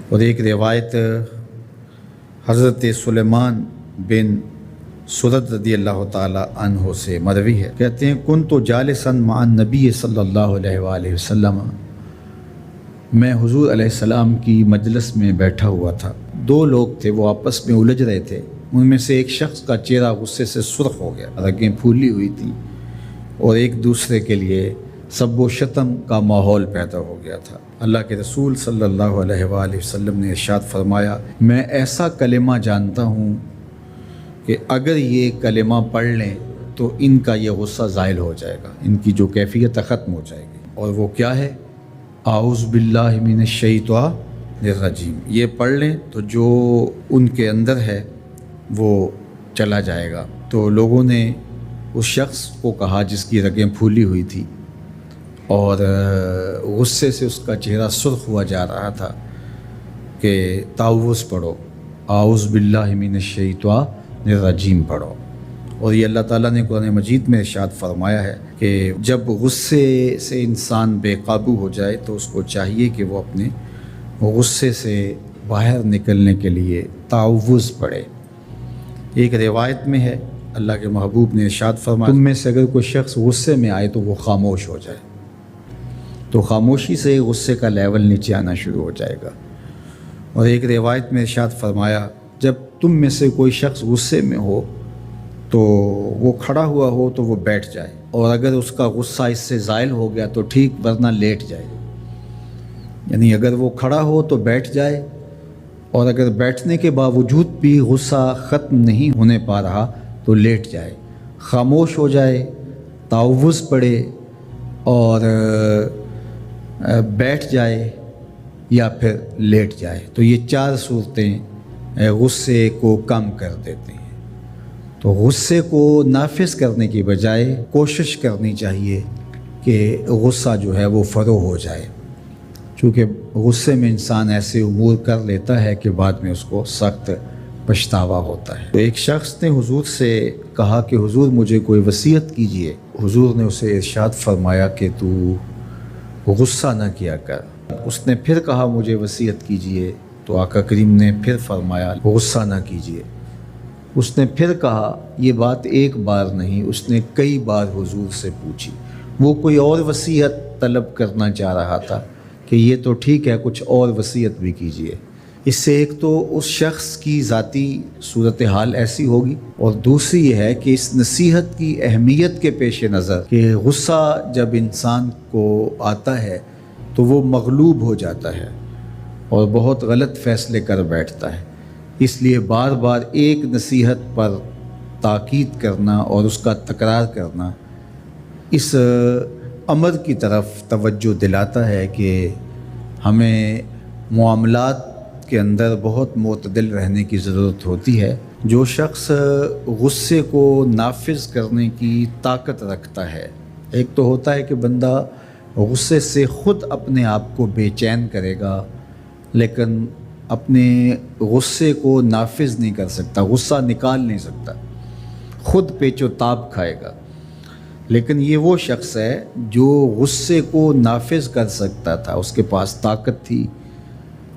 اور ایک روایت حضرت سلیمان بن سرد رضی اللہ تعالی عنہ سے مروی ہے، کہتے ہیں کنت جالسا مع النبی صلی اللہ علیہ وآلہ وسلم، میں حضور علیہ السلام کی مجلس میں بیٹھا ہوا تھا، دو لوگ تھے، وہ آپس میں الجھ رہے تھے، ان میں سے ایک شخص کا چہرہ غصے سے سرخ ہو گیا، رگیں پھولی ہوئی تھیں، اور ایک دوسرے کے لیے سب و شتم کا ماحول پیدا ہو گیا تھا۔ اللہ کے رسول صلی اللہ علیہ وآلہ وسلم نے ارشاد فرمایا، میں ایسا کلمہ جانتا ہوں کہ اگر یہ کلمہ پڑھ لیں تو ان کا یہ غصہ زائل ہو جائے گا، ان کی جو کیفیت ختم ہو جائے گی، اور وہ کیا ہے؟ اعوذ باللہ من الشیطان الرجیم۔ یہ پڑھ لیں تو جو ان کے اندر ہے وہ چلا جائے گا۔ تو لوگوں نے اس شخص کو کہا جس کی رگیں پھولی ہوئی تھی اور غصے سے اس کا چہرہ سرخ ہوا جا رہا تھا کہ تعوذ پڑھو، اعوذ باللہ من الشیطان الرجیم پڑھو۔ اور یہ اللہ تعالیٰ نے قرآن مجید میں ارشاد فرمایا ہے کہ جب غصے سے انسان بے قابو ہو جائے تو اس کو چاہیے کہ وہ اپنے غصے سے باہر نکلنے کے لیے تعوذ پڑھے۔ ایک روایت میں ہے اللہ کے محبوب نے ارشاد فرمایا، تم میں سے اگر کوئی شخص غصے میں آئے تو وہ خاموش ہو جائے، تو خاموشی سے غصے کا لیول نیچے آنا شروع ہو جائے گا۔ اور ایک روایت میں ارشاد فرمایا، جب تم میں سے کوئی شخص غصے میں ہو تو وہ کھڑا ہوا ہو تو وہ بیٹھ جائے، اور اگر اس کا غصہ اس سے زائل ہو گیا تو ٹھیک، ورنہ لیٹ جائے۔ یعنی اگر وہ کھڑا ہو تو بیٹھ جائے، اور اگر بیٹھنے کے باوجود بھی غصہ ختم نہیں ہونے پا رہا تو لیٹ جائے، خاموش ہو جائے، تعوذ پڑھے اور بیٹھ جائے یا پھر لیٹ جائے۔ تو یہ چار صورتیں غصے کو کم کر دیتے ہیں۔ تو غصے کو نافذ کرنے کی بجائے کوشش کرنی چاہیے کہ غصہ جو ہے وہ فروغ ہو جائے، چونکہ غصے میں انسان ایسے امور کر لیتا ہے کہ بعد میں اس کو سخت پچھتاوا ہوتا ہے۔ تو ایک شخص نے حضور سے کہا کہ حضور مجھے کوئی وصیت کیجئے۔ حضور نے اسے ارشاد فرمایا کہ تو غصہ نہ کیا کر۔ اس نے پھر کہا مجھے وصیت کیجئے، تو آقا کریم نے پھر فرمایا غصہ نہ کیجئے۔ اس نے پھر کہا، یہ بات ایک بار نہیں، اس نے کئی بار حضور سے پوچھی۔ وہ کوئی اور وصیت طلب کرنا چاہ رہا تھا کہ یہ تو ٹھیک ہے، کچھ اور وصیت بھی کیجئے۔ اس سے ایک تو اس شخص کی ذاتی صورتحال ایسی ہوگی، اور دوسری یہ ہے کہ اس نصیحت کی اہمیت کے پیش نظر کہ غصہ جب انسان کو آتا ہے تو وہ مغلوب ہو جاتا ہے اور بہت غلط فیصلے کر بیٹھتا ہے، اس لیے بار بار ایک نصیحت پر تاکید کرنا اور اس کا تکرار کرنا اس امر کی طرف توجہ دلاتا ہے کہ ہمیں معاملات کے اندر بہت معتدل رہنے کی ضرورت ہوتی ہے۔ جو شخص غصے کو نافذ کرنے کی طاقت رکھتا ہے، ایک تو ہوتا ہے کہ بندہ غصے سے خود اپنے آپ کو بے چین کرے گا، لیکن اپنے غصے کو نافذ نہیں کر سکتا، غصہ نکال نہیں سکتا، خود پیچ و تاب کھائے گا۔ لیکن یہ وہ شخص ہے جو غصے کو نافذ کر سکتا تھا، اس کے پاس طاقت تھی،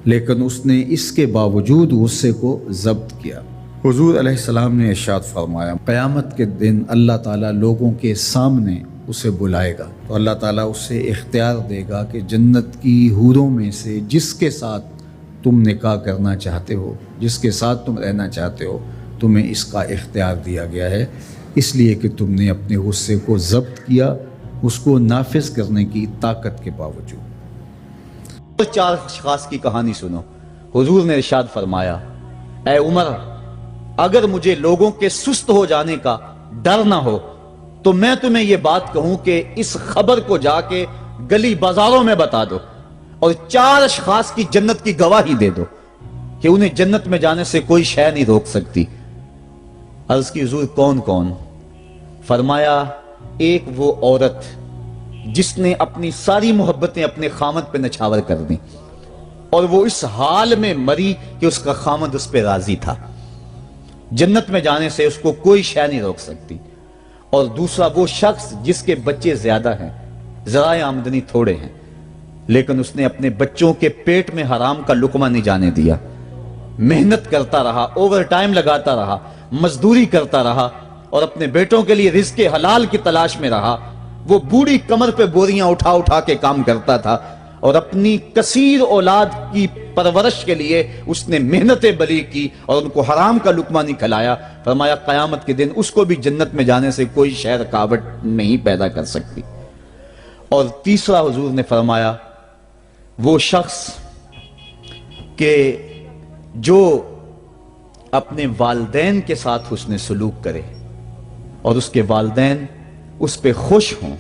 لیکن اس نے اس کے باوجود غصے کو ضبط کیا۔ حضور علیہ السلام نے ارشاد فرمایا، قیامت کے دن اللہ تعالیٰ لوگوں کے سامنے اسے بلائے گا، تو اللہ تعالیٰ اسے اختیار دے گا کہ جنت کی حوروں میں سے جس کے ساتھ تم نکاح کرنا چاہتے ہو، جس کے ساتھ تم رہنا چاہتے ہو، تمہیں اس کا اختیار دیا گیا ہے، اس لیے کہ تم نے اپنے غصے کو ضبط کیا، اس کو نافذ کرنے کی طاقت کے باوجود۔ چار اشخاص کی کہانی سنو۔ حضور نے ارشاد فرمایا، اے عمر، اگر مجھے لوگوں کے سست ہو جانے کا ڈر نہ ہو تو میں تمہیں یہ بات کہوں کہ اس خبر کو جا کے گلی بازاروں میں بتا دو اور چار اشخاص کی جنت کی گواہی دے دو کہ انہیں جنت میں جانے سے کوئی شے نہیں روک سکتی۔ عرض کی حضور کون کون؟ فرمایا، ایک وہ عورت جس نے اپنی ساری محبتیں اپنے خامد پہ نچھاور کر دیں اور وہ اس حال میں مری کہ اس کا خامد اس پہ راضی تھا، جنت میں جانے سے اس کو کوئی شے نہیں روک سکتی۔ اور دوسرا وہ شخص جس کے بچے زیادہ ہیں، ذرائع آمدنی تھوڑے ہیں، لیکن اس نے اپنے بچوں کے پیٹ میں حرام کا لقمہ نہیں جانے دیا، محنت کرتا رہا، اوور ٹائم لگاتا رہا، مزدوری کرتا رہا اور اپنے بیٹوں کے لیے رزق حلال کی تلاش میں رہا۔ وہ بوڑھی کمر پہ بوریاں اٹھا اٹھا کے کام کرتا تھا اور اپنی کثیر اولاد کی پرورش کے لیے اس نے محنتیں بلی کی اور ان کو حرام کا لقمہ نہیں کھلایا۔ فرمایا قیامت کے دن اس کو بھی جنت میں جانے سے کوئی شے رکاوٹ نہیں پیدا کر سکتی۔ اور تیسرا حضور نے فرمایا وہ شخص کہ جو اپنے والدین کے ساتھ حسن سلوک کرے اور اس کے والدین اس پہ خوش ہوں،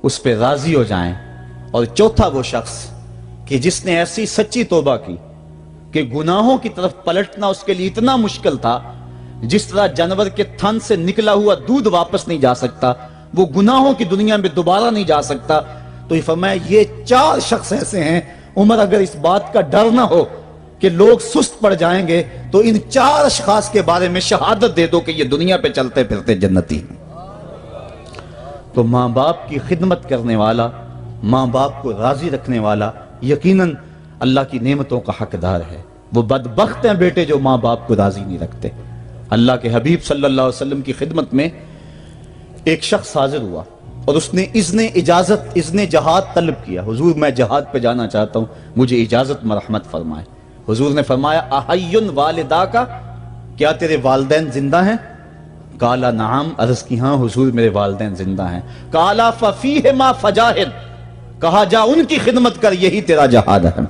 اس پہ راضی ہو جائیں۔ اور چوتھا وہ شخص کہ جس نے ایسی سچی توبہ کی کہ گناہوں کی طرف پلٹنا اس کے لیے اتنا مشکل تھا، جس طرح جانور کے تھن سے نکلا ہوا دودھ واپس نہیں جا سکتا، وہ گناہوں کی دنیا میں دوبارہ نہیں جا سکتا۔ تو یہ فرمایا یہ 4 شخص ایسے ہیں، عمر اگر اس بات کا ڈر نہ ہو کہ لوگ سست پڑ جائیں گے تو ان 4 اشخاص کے بارے میں شہادت دے دو کہ یہ دنیا پہ چلتے پھرتے جنتی ہیں۔ تو ماں باپ کی خدمت کرنے والا، ماں باپ کو راضی رکھنے والا یقیناً اللہ کی نعمتوں کا حقدار ہے۔ وہ بدبخت ہیں بیٹے جو ماں باپ کو راضی نہیں رکھتے۔ اللہ کے حبیب صلی اللہ علیہ وسلم کی خدمت میں ایک شخص حاضر ہوا اور اس نے اذن جہاد طلب کیا، حضور میں جہاد پہ جانا چاہتا ہوں، مجھے اجازت مرحمت فرمائے۔ حضور نے فرمایا احیٌ والدہ کا، کیا تیرے والدین زندہ ہیں؟ قال نعم، عرض کی ہاں حضور میرے والدین زندہ ہیں۔ قال ففیہما فجاہد، کہا جا ان کی خدمت کر، یہی تیرا جہاد ہے۔